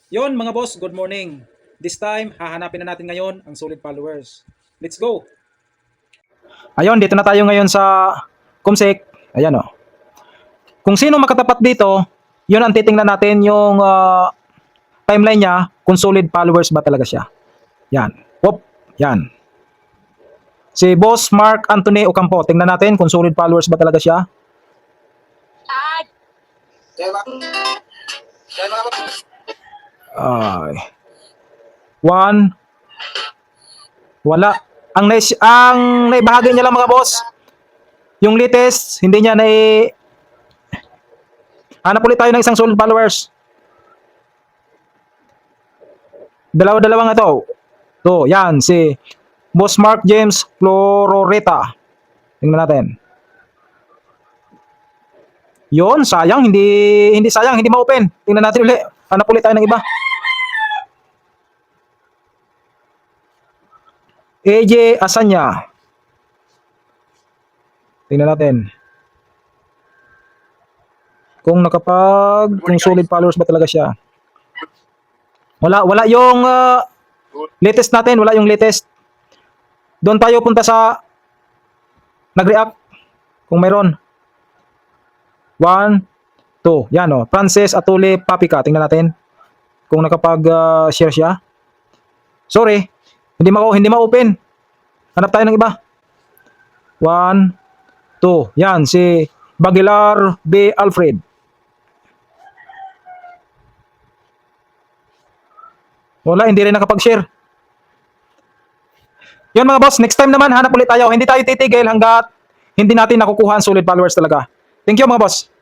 Yon mga boss, good morning. This time, hahanapin na natin ngayon ang solid followers. Let's go! Ayun, dito na tayo ngayon sa Kumsik. Ayan o. Kung sino makatapat dito, yun ang titingnan natin yung timeline niya, kung solid followers ba talaga siya. Yan. Whoop. Yan. Si Boss Mark Anthony Ocampo. Tingnan natin kung solid followers ba talaga siya. Ay. One. Wala. Ang naibahagi niya lang mga boss, yung latest, hindi niya hanap ulit tayo ng isang solid followers. Dalawa-dalawa nga to. To, yan, si Boss Mark James Flororeta. Tingnan natin. Yon, sayang, hindi sayang, hindi ma-open. Tingnan natin ulit. Hanap ulit tayo ng iba. AJ Asanya. Tingnan natin. Kung solid followers ba talaga siya. Wala yung latest natin, wala yung latest. Doon tayo punta sa nag-react kung mayroon. 1, 2. Yan o. Frances Atuli Papika. Tingnan natin kung nakapag-share siya. Sorry. Hindi ma-open. Hanap tayo ng iba. 1, 2. Yan. Si Bagilar B. Alfred. Wala. Hindi rin nakapag-share. Yun mga boss. Next time naman, hanap ulit tayo. Hindi tayo titigil hanggat hindi natin nakukuha ang solid followers talaga. Thank you mga boss.